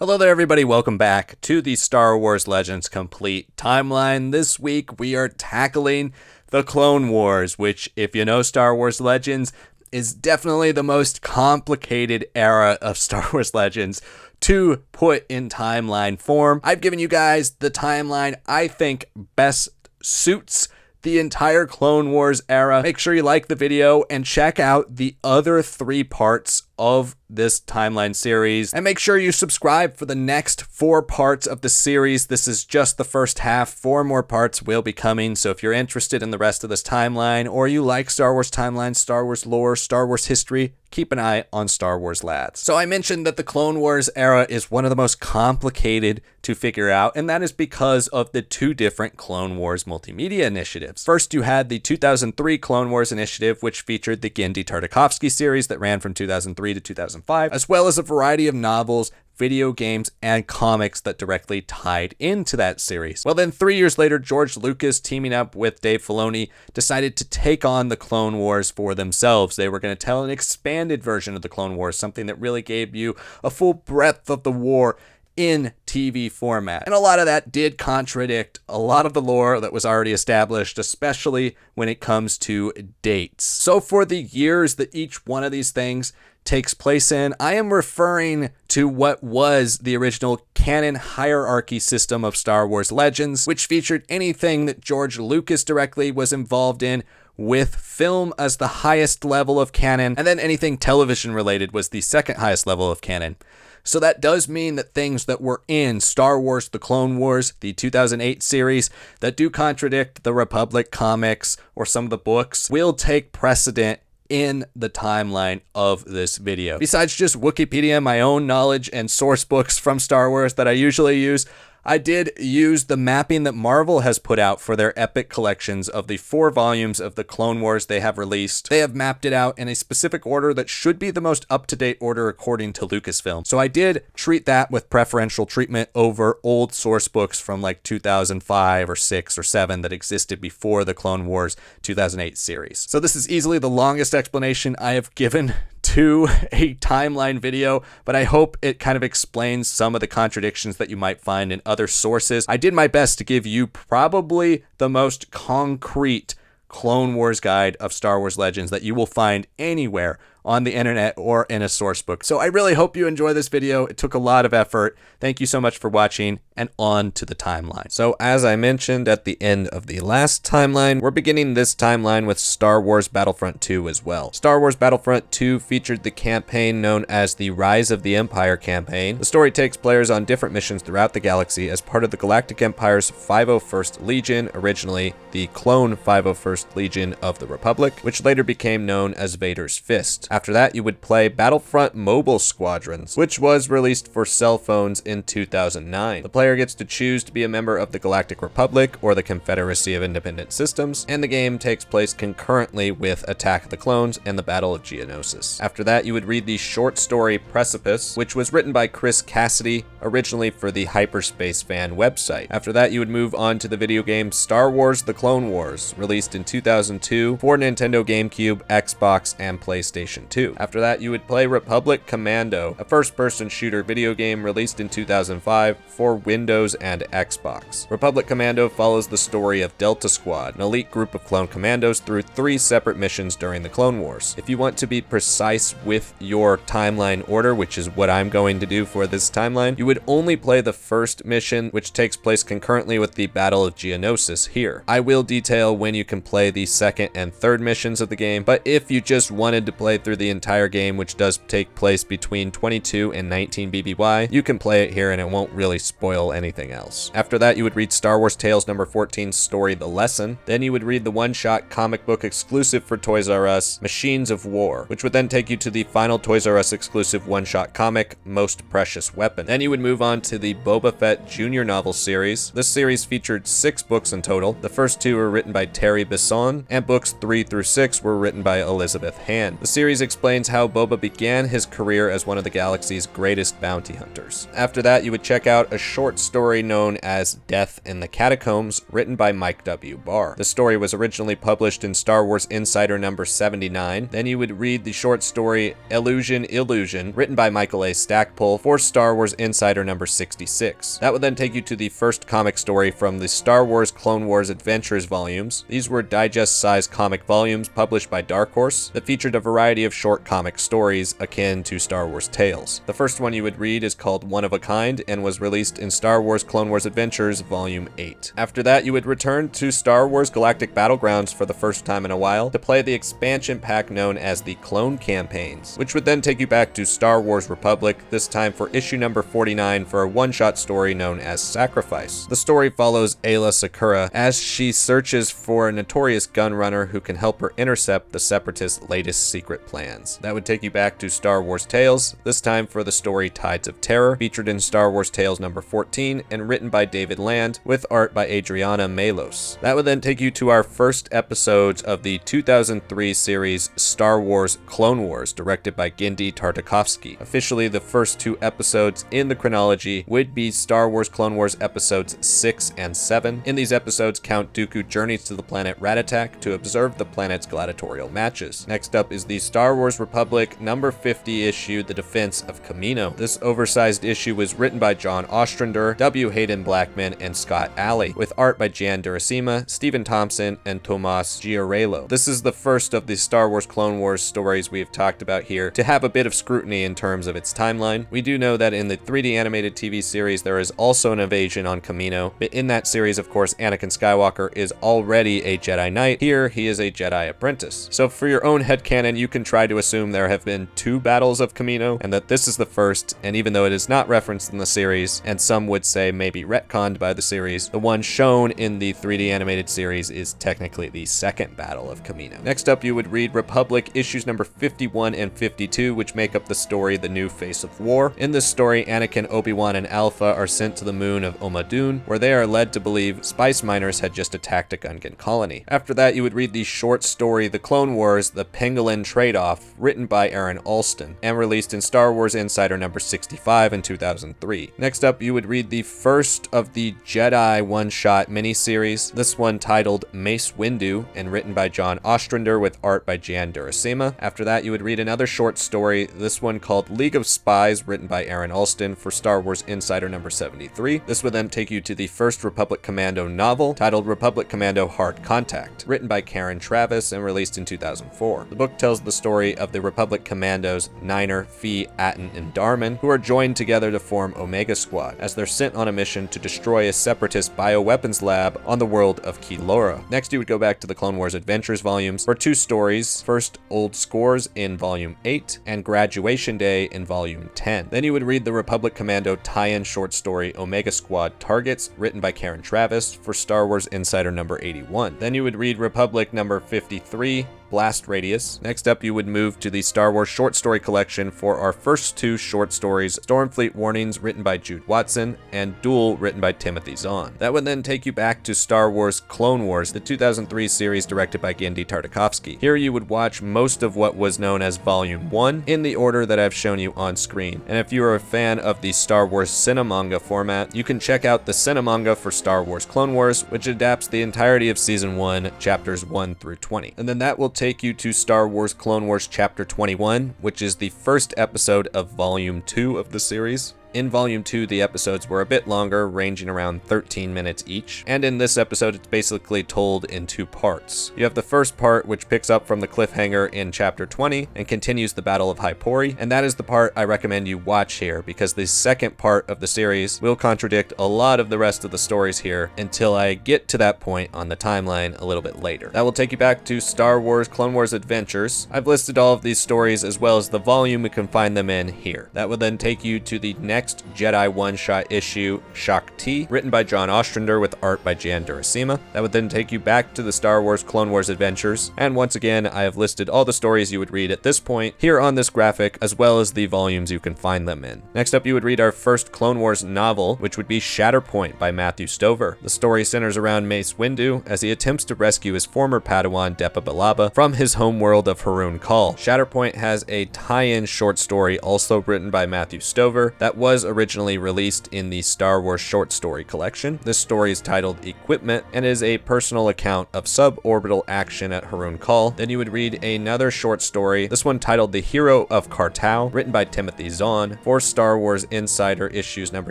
Hello there everybody, welcome back to the Star Wars Legends Complete Timeline. This week we are tackling the Clone Wars, which, if you know Star Wars Legends, is definitely the most complicated era of Star Wars Legends to put in timeline form. I've given you guys the timeline I think best suits the entire Clone Wars era. Make sure you like the video and check out the other 3 parts of this timeline series, and make sure you subscribe for the next 4 parts of the series. This is just the first half. 4 more parts will be coming, so if you're interested in the rest of this timeline, or you like Star Wars timeline, Star Wars lore, Star Wars history, keep an eye on Star Wars Lads. So I mentioned that the Clone Wars era is one of the most complicated to figure out, and that is because of the 2 different Clone Wars multimedia initiatives. First, you had the 2003 Clone Wars initiative, which featured the Genndy Tartakovsky series that ran from 2003 to 2005, as well as a variety of novels, video games, and comics that directly tied into that series. Well, then 3 years later, George Lucas, teaming up with Dave Filoni, decided to take on the Clone Wars for themselves. They were going to tell an expanded version of the Clone Wars, something that really gave you a full breadth of the war in TV format. And a lot of that did contradict a lot of the lore that was already established, especially when it comes to dates. So for the years that each one of these things takes place in, I am referring to what was the original canon hierarchy system of Star Wars Legends, which featured anything that George Lucas directly was involved in, with film as the highest level of canon, and then anything television related was the second highest level of canon. So that does mean that things that were in Star Wars The Clone Wars, the 2008 series, that do contradict the Republic comics or some of the books, will take precedent in the timeline of this video. Besides just Wikipedia, my own knowledge, and source books from Star Wars that I usually use, I did use the mapping that Marvel has put out for their epic collections of the 4 volumes of the Clone Wars they have released. They have mapped it out in a specific order that should be the most up-to-date order according to Lucasfilm. So I did treat that with preferential treatment over old source books from like 2005 or 6 or 7 that existed before the Clone Wars 2008 series. So this is easily the longest explanation I have given to a timeline video, but I hope it kind of explains some of the contradictions that you might find in other sources. I did my best to give you probably the most concrete Clone Wars guide of Star Wars Legends that you will find anywhere on the internet or in a source book. So I really hope you enjoy this video. It took a lot of effort. Thank you so much for watching, and on to the timeline. So as I mentioned at the end of the last timeline, we're beginning this timeline with Star Wars Battlefront 2 as well. Star Wars Battlefront 2 featured the campaign known as the Rise of the Empire campaign. The story takes players on different missions throughout the galaxy as part of the Galactic Empire's 501st Legion, originally the clone 501st Legion of the Republic, which later became known as Vader's Fist. After that, you would play Battlefront Mobile Squadrons, which was released for cell phones in 2009. The player gets to choose to be a member of the Galactic Republic or the Confederacy of Independent Systems, and the game takes place concurrently with Attack of the Clones and the Battle of Geonosis. After that, you would read the short story Precipice, which was written by Chris Cassidy, originally for the Hyperspace Fan website. After that, you would move on to the video game Star Wars The Clone Wars, released in 2002 for Nintendo GameCube, Xbox, and PlayStation 2. After that, you would play Republic Commando, a first-person shooter video game released in 2005 for Windows and Xbox. Republic Commando follows the story of Delta Squad, an elite group of clone commandos, through 3 separate missions during the Clone Wars. If you want to be precise with your timeline order, which is what I'm going to do for this timeline, you would only play the first mission, which takes place concurrently with the Battle of Geonosis here. I will detail when you can play the second and third missions of the game, but if you just wanted to play through the entire game, which does take place between 22 and 19 BBY, you can play it here and it won't really spoil anything else. After that, you would read Star Wars Tales number 14 story The Lesson. Then you would read the one-shot comic book exclusive for Toys R Us, Machines of War, which would then take you to the final Toys R Us exclusive one-shot comic, Most Precious Weapon. Then you would move on to the Boba Fett Junior novel series. This series featured 6 books in total. The first 2 were written by Terry Bisson, and books 3 through 6 were written by Elizabeth Hand. The series series explains how Boba began his career as one of the galaxy's greatest bounty hunters. After that, you would check out a short story known as Death in the Catacombs, written by Mike W. Barr. The story was originally published in Star Wars Insider number 79. Then you would read the short story Illusion, written by Michael A. Stackpole for Star Wars Insider number 66. That would then take you to the first comic story from the Star Wars Clone Wars Adventures volumes. These were digest-sized comic volumes published by Dark Horse that featured a variety of short comic stories akin to Star Wars tales. The first one you would read is called One of a Kind and was released in Star Wars Clone Wars Adventures Volume 8. After that, you would return to Star Wars Galactic Battlegrounds for the first time in a while to play the expansion pack known as the Clone Campaigns, which would then take you back to Star Wars Republic, this time for issue number 49 for a one-shot story known as Sacrifice. The story follows Ayla Secura as she searches for a notorious gunrunner who can help her intercept the Separatists' latest secret plans. That would take you back to Star Wars Tales, this time for the story Tides of Terror, featured in Star Wars Tales number 14 and written by David Land, with art by Adriana Melos. That would then take you to our first episodes of the 2003 series Star Wars Clone Wars, directed by Genndy Tartakovsky. Officially, the first two episodes in the chronology would be Star Wars Clone Wars episodes 6 and 7. In these episodes, Count Dooku journeys to the planet Ratatak to observe the planet's gladiatorial matches. Next up is the Star Wars Republic number 50 issue, The Defense of Kamino. This oversized issue was written by John Ostrander, W. Hayden Blackman, and Scott Alley, with art by Jan Duracima, Stephen Thompson, and Tomas Giarello. This is the first of the Star Wars Clone Wars stories we have talked about here to have a bit of scrutiny in terms of its timeline. We do know that in the 3D animated TV series there is also an invasion on Kamino, but in that series, of course, Anakin Skywalker is already a Jedi Knight. Here, he is a Jedi apprentice. So for your own headcanon, you can try to assume there have been two battles of Kamino, and that this is the first, and even though it is not referenced in the series, and some would say maybe retconned by the series, the one shown in the 3D animated series is technically the second battle of Kamino. Next up, you would read Republic issues number 51 and 52, which make up the story The New Face of War. In this story, Anakin, Obi-Wan, and Alpha are sent to the moon of Omadun, where they are led to believe spice miners had just attacked a Gungan colony. After that, you would read the short story The Clone Wars, The Pangolin Trade-Off, written by Aaron Alston, and released in Star Wars Insider number 65 in 2003. Next up, you would read the first of the Jedi one-shot miniseries, this one titled Mace Windu, and written by John Ostrander with art by Jan Duracima. After that, you would read another short story, this one called League of Spies, written by Aaron Alston for Star Wars Insider number 73. This would then take you to the first Republic Commando novel, titled Republic Commando Hard Contact, written by Karen Travis and released in 2004. The book tells the story of the Republic Commandos Niner, Fee, Atten, and Darman, who are joined together to form Omega Squad, as they're sent on a mission to destroy a separatist bioweapons lab on the world of Kilora. Next, you would go back to the Clone Wars Adventures volumes for two stories, first Old Scores in Volume 8, and Graduation Day in Volume 10. Then you would read the Republic Commando tie-in short story Omega Squad Targets, written by Karen Travis for Star Wars Insider number 81. Then you would read Republic number 53, Blast Radius. Next up, you would move to the Star Wars short story collection for our first two short stories, Stormfleet Warnings, written by Jude Watson, and Duel, written by Timothy Zahn. That would then take you back to Star Wars Clone Wars, the 2003 series directed by Genndy Tartakovsky. Here you would watch most of what was known as Volume 1 in the order that I've shown you on screen. And if you are a fan of the Star Wars Cinemanga format, you can check out the Cinemanga for Star Wars Clone Wars, which adapts the entirety of Season 1, Chapters 1 through 20. And then that will take you to Star Wars Clone Wars Chapter 21, which is the first episode of Volume 2 of the series. In Volume 2, the episodes were a bit longer, ranging around 13 minutes each, and in this episode, it's basically told in two parts. You have the first part, which picks up from the cliffhanger in Chapter 20 and continues the Battle of Hypori, and that is the part I recommend you watch here, because the second part of the series will contradict a lot of the rest of the stories here until I get to that point on the timeline a little bit later. That will take you back to Star Wars Clone Wars Adventures. I've listed all of these stories as well as the volume you can find them in here. That will then take you to the next next Jedi one-shot issue, Shaak Ti, written by John Ostrander with art by Jan Durasima. That would then take you back to the Star Wars Clone Wars adventures, and once again, I have listed all the stories you would read at this point here on this graphic, as well as the volumes you can find them in. Next up, you would read our first Clone Wars novel, which would be Shatterpoint by Matthew Stover. The story centers around Mace Windu as he attempts to rescue his former Padawan Depa Billaba from his homeworld of Harun Kal. Shatterpoint has a tie-in short story also written by Matthew Stover that was originally released in the Star Wars short story collection. This story is titled Equipment and is a personal account of suborbital action at Harun Kal. Then you would read another short story, this one titled The Hero of Kartau, written by Timothy Zahn for Star Wars Insider issues number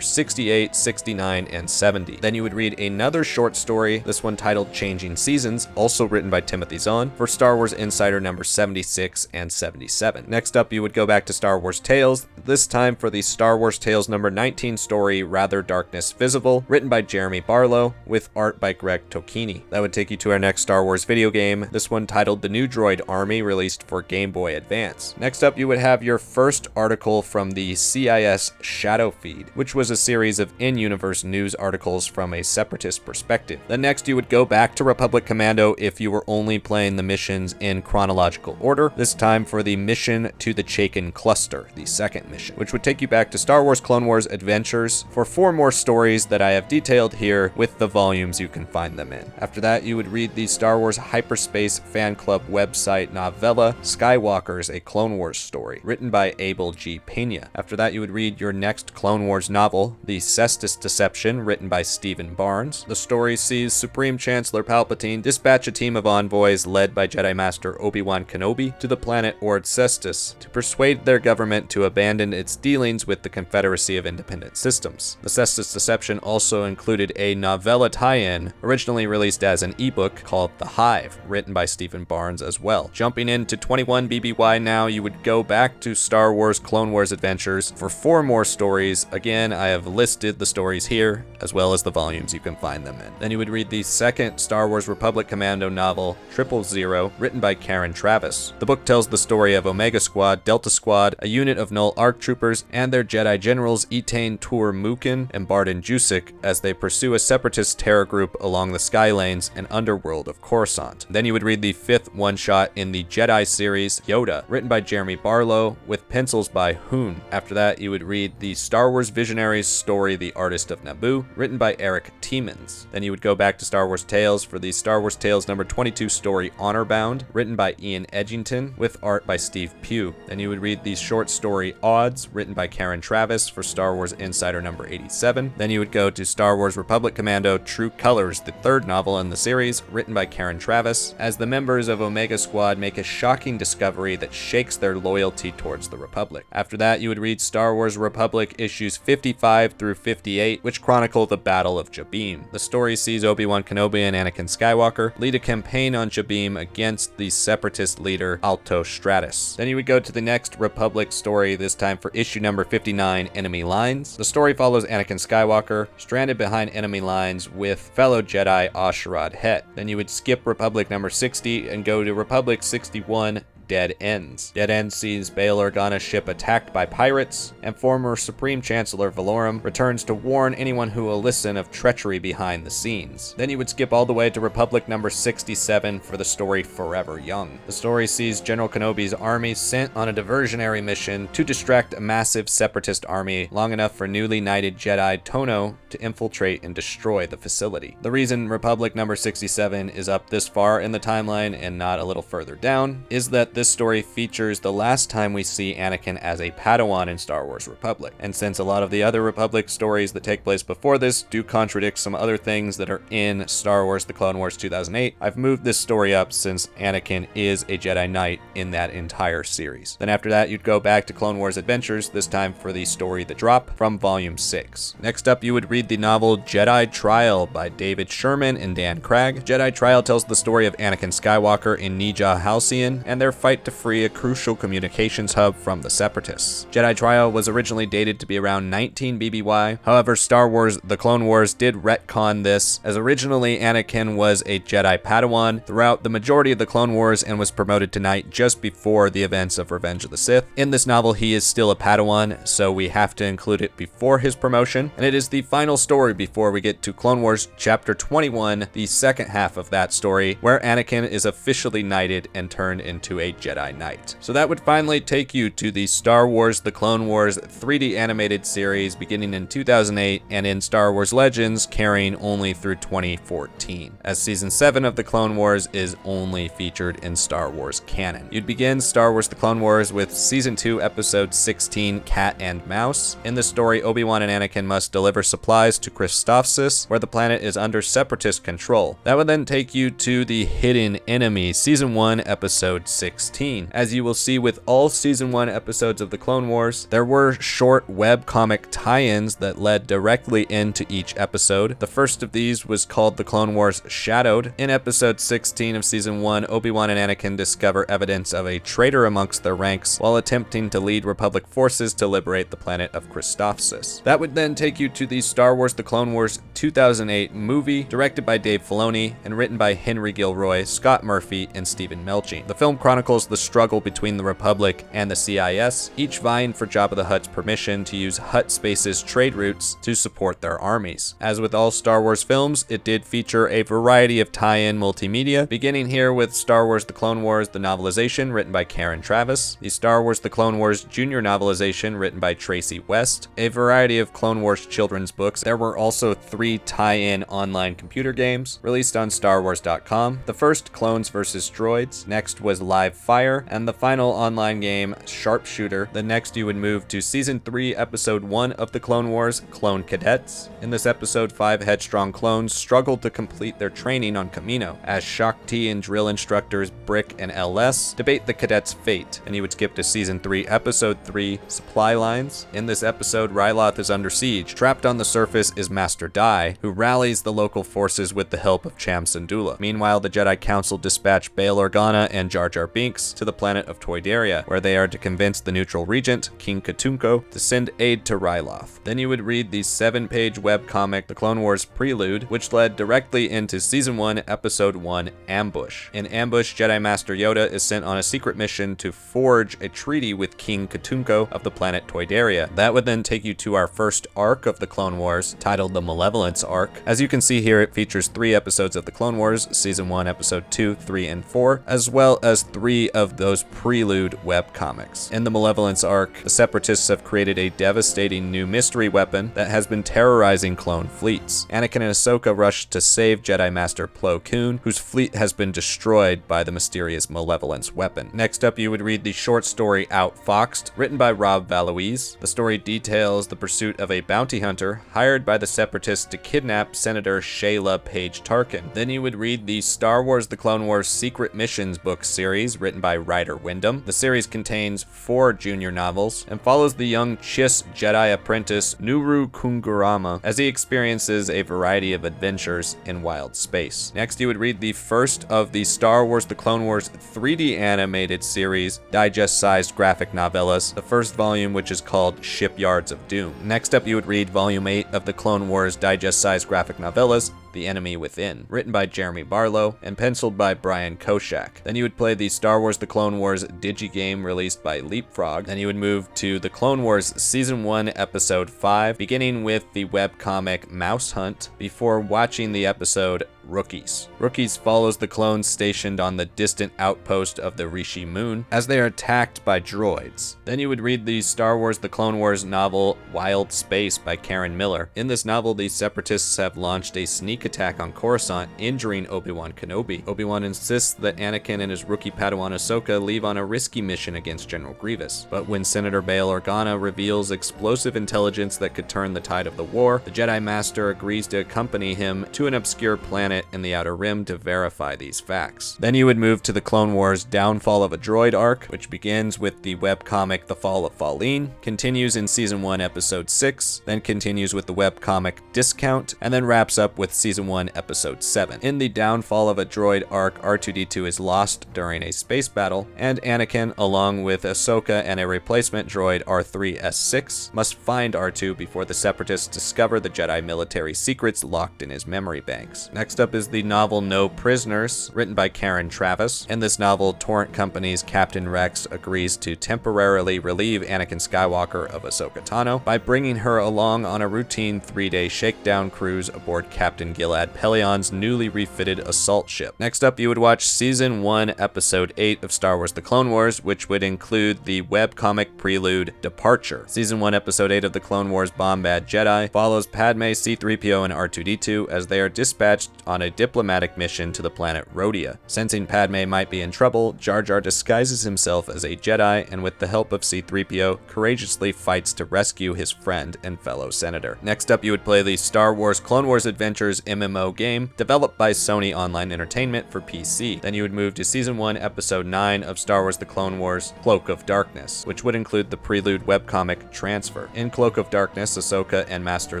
68, 69, and 70. Then you would read another short story, this one titled Changing Seasons, also written by Timothy Zahn for Star Wars Insider number 76 and 77. Next up, you would go back to Star Wars Tales, this time for the Star Wars Tales number 19 story, Rather Darkness Visible, written by Jeremy Barlow with art by Greg Tokini. That would take you to our next Star Wars video game, this one titled The New Droid Army, released for Game Boy Advance. Next up, you would have your first article from the CIS Shadow Feed, which was a series of in-universe news articles from a separatist perspective. Then next, you would go back to Republic Commando if you were only playing the missions in chronological order, this time for the mission to the Chaikin Cluster, the second mission, which would take you back to Star Wars Clone Wars Adventures for 4 more stories that I have detailed here with the volumes you can find them in. After that, you would read the Star Wars Hyperspace Fan Club website novella, Skywalker's A Clone Wars Story, written by Abel G. Pena. After that, you would read your next Clone Wars novel, The Cestus Deception, written by Stephen Barnes. The story sees Supreme Chancellor Palpatine dispatch a team of envoys led by Jedi Master Obi-Wan Kenobi to the planet Ord Cestus to persuade their government to abandon its dealings with the Confederacy of Independent Systems. The Cestus Deception also included a novella tie-in, originally released as an ebook, called The Hive, written by Stephen Barnes as well. Jumping into 21 BBY now, you would go back to Star Wars Clone Wars Adventures for 4 more stories. Again, I have listed the stories here, as well as the volumes you can find them in. Then you would read the second Star Wars Republic Commando novel, 000, written by Karen Travis. The book tells the story of Omega Squad, Delta Squad, a unit of Null ARC troopers, and their Jedi generals Etain Tur Mukin and Barden Jusik as they pursue a separatist terror group along the Skylanes and underworld of Coruscant. Then you would read the 5th one-shot in the Jedi series, Yoda, written by Jeremy Barlow with pencils by Hoon. After that, you would read the Star Wars Visionaries story, The Artist of Naboo, written by Eric Tiemens. Then you would go back to Star Wars Tales for the Star Wars Tales number 22 story, Honorbound, written by Ian Edgington with art by Steve Pugh. Then you would read the short story Odds, written by Karen Travis for Star Wars Insider number 87. Then you would go to Star Wars Republic Commando True Colors, the 3rd novel in the series, written by Karen Travis, as the members of Omega Squad make a shocking discovery that shakes their loyalty towards the Republic. After that, you would read Star Wars Republic issues 55 through 58, which chronicle the Battle of Jabeem. The story sees Obi-Wan Kenobi and Anakin Skywalker lead a campaign on Jabeem against the separatist leader Alto Stratus. Then you would go to the next Republic story, this time for issue number 59, Enemy Lines. The story follows Anakin Skywalker stranded behind enemy lines with fellow Jedi Asherad Het. Then you would skip Republic number 60 and go to Republic 61, Dead Ends. Dead Ends sees Bail Organa's ship attacked by pirates, and former Supreme Chancellor Valorum returns to warn anyone who will listen of treachery behind the scenes. Then you would skip all the way to Republic number 67 for the story Forever Young. The story sees General Kenobi's army sent on a diversionary mission to distract a massive separatist army long enough for newly knighted Jedi Tono to infiltrate and destroy the facility. The reason Republic number 67 is up this far in the timeline and not a little further down is that this story features the last time we see Anakin as a Padawan in Star Wars Republic. And since a lot of the other Republic stories that take place before this do contradict some other things that are in Star Wars The Clone Wars 2008, I've moved this story up since Anakin is a Jedi Knight in that entire series. Then after that, you'd go back to Clone Wars Adventures, this time for the story The Drop from Volume 6. Next up, you would read the novel Jedi Trial by David Sherman and Dan Cragg. Jedi Trial tells the story of Anakin Skywalker and Nija Halcyon and their fight to free a crucial communications hub from the Separatists. Jedi trial was originally dated to be around 19 BBY. However, Star Wars The Clone Wars did retcon this, as originally Anakin was a Jedi Padawan throughout the majority of the Clone Wars and was promoted to Knight just before the events of Revenge of the Sith. In this novel, he is still a Padawan, so we have to include it before his promotion, and it is the final story before we get to Clone Wars Chapter 21, the second half of that story, where Anakin is officially knighted and turned into a Jedi Knight. So that would finally take you to the Star Wars The Clone Wars 3D animated series beginning in 2008 and in Star Wars Legends carrying only through 2014, as Season 7 of The Clone Wars is only featured in Star Wars canon. You'd begin Star Wars The Clone Wars with Season 2 Episode 16, Cat and Mouse. In the story, Obi-Wan and Anakin must deliver supplies to Christophsis, where the planet is under Separatist control. That would then take you to the Hidden Enemy, Season 1, Episode 16. As you will see with all Season 1 episodes of The Clone Wars, there were short webcomic tie-ins that led directly into each episode. The first of these was called The Clone Wars Shadowed. In Episode 16 of Season 1, Obi-Wan and Anakin discover evidence of a traitor amongst their ranks while attempting to lead Republic forces to liberate the planet of Christophsis. That would then take you to the Star Wars The Clone Wars 2008 movie, directed by Dave Filoni and written by Henry Gilroy, Scott Murphy, and Stephen Melching. The film chronicles the struggle between the Republic and the CIS, each vying for Jabba the Hutt's permission to use Hutt Space's trade routes to support their armies. As with all Star Wars films, it did feature a variety of tie-in multimedia, beginning here with Star Wars The Clone Wars, the novelization written by Karen Travis, the Star Wars The Clone Wars Junior novelization written by Tracy West, a variety of Clone Wars children's books. There were also 3 tie-in online computer games released on StarWars.com. The first, Clones vs. Droids. Next was Live Fire, and the final online game, Sharpshooter. The next you would move to Season 3, Episode 1 of The Clone Wars, Clone Cadets. In this episode, 5 headstrong clones struggled to complete their training on Kamino, as Shaak Ti and drill instructors Brick and LS debate the cadets' fate. And you would skip to Season 3, Episode 3, Supply Lines. In this episode, Ryloth is under siege. Trapped on the surface is Master Dai, who rallies the local forces with the help of Cham Syndulla. Meanwhile, the Jedi Council dispatch Bail Organa and Jar Jar Binks to the planet of Toydaria, where they are to convince the neutral regent, King Katunko, to send aid to Ryloth. Then you would read the 7-page webcomic The Clone Wars Prelude, which led directly into Season 1, Episode 1, Ambush. In Ambush, Jedi Master Yoda is sent on a secret mission to forge a treaty with King Katunko of the planet Toydaria. That would then take you to our first arc of the Clone Wars, titled the Malevolence Arc. As you can see here, it features 3 episodes of the Clone Wars, Season 1, Episode 2, 3, and 4, as well as 3 of those Prelude webcomics. In the Malevolence Arc, the Separatists have created a devastating new mystery weapon that has been terrorizing clone fleets. Anakin and Ahsoka rush to save Jedi Master Plo Koon, whose fleet has been destroyed by the mysterious Malevolence weapon. Next up, you would read the short story Outfoxed, written by Rob Valois. The story details the pursuit of a bounty hunter hired by the Separatists to kidnap Senator Shayla Page Tarkin. Then you would read the Star Wars The Clone Wars Secret Missions book series, written by Ryder Wyndham. The series contains 4 junior novels and follows the young Chiss Jedi apprentice Nuru Kungurama as he experiences a variety of adventures in wild space. Next, you would read the first of the Star Wars The Clone Wars 3D animated series, digest-sized graphic novellas, the first volume, which is called Shipyards of Doom. Next up, you would read Volume 8 of the Clone Wars digest-sized graphic novellas, The Enemy Within, written by Jeremy Barlow and penciled by Brian Koshak. Then you would play the Star Wars The Clone Wars digigame released by Leapfrog. Then you would move to The Clone Wars Season 1, Episode 5, beginning with the webcomic Mouse Hunt, before watching the episode Rookies. Rookies follows the clones stationed on the distant outpost of the Rishi Moon as they are attacked by droids. Then you would read the Star Wars The Clone Wars novel Wild Space by Karen Miller. In this novel, the Separatists have launched a sneak attack on Coruscant, injuring Obi-Wan Kenobi. Obi-Wan insists that Anakin and his rookie Padawan Ahsoka leave on a risky mission against General Grievous. But when Senator Bail Organa reveals explosive intelligence that could turn the tide of the war, the Jedi Master agrees to accompany him to an obscure planet planet in the Outer Rim to verify these facts. Then you would move to the Clone Wars Downfall of a Droid arc, which begins with the webcomic The Fall of Faline, continues in Season 1, Episode 6, then continues with the webcomic Discount, and then wraps up with Season 1, Episode 7. In the Downfall of a Droid arc, R2-D2 is lost during a space battle, and Anakin, along with Ahsoka and a replacement droid R3-S6, must find R2 before the Separatists discover the Jedi military secrets locked in his memory banks. Next up is the novel No Prisoners, written by Karen Travis. In this novel, Torrent Company's Captain Rex agrees to temporarily relieve Anakin Skywalker of Ahsoka Tano by bringing her along on a routine 3-day shakedown cruise aboard Captain Gilad Pelion's newly refitted assault ship. Next up, you would watch Season 1, Episode 8 of Star Wars The Clone Wars, which would include the webcomic prelude Departure. Season 1, Episode 8 of The Clone Wars Bombad Jedi follows Padme, C-3PO, and R2-D2 as they are dispatched on a diplomatic mission to the planet Rhodia. Sensing Padme might be in trouble, Jar Jar disguises himself as a Jedi and with the help of C-3PO, courageously fights to rescue his friend and fellow senator. Next up, you would play the Star Wars Clone Wars Adventures MMO game, developed by Sony Online Entertainment for PC. Then you would move to Season 1, Episode 9 of Star Wars The Clone Wars Cloak of Darkness, which would include the prelude webcomic Transfer. In Cloak of Darkness, Ahsoka and Master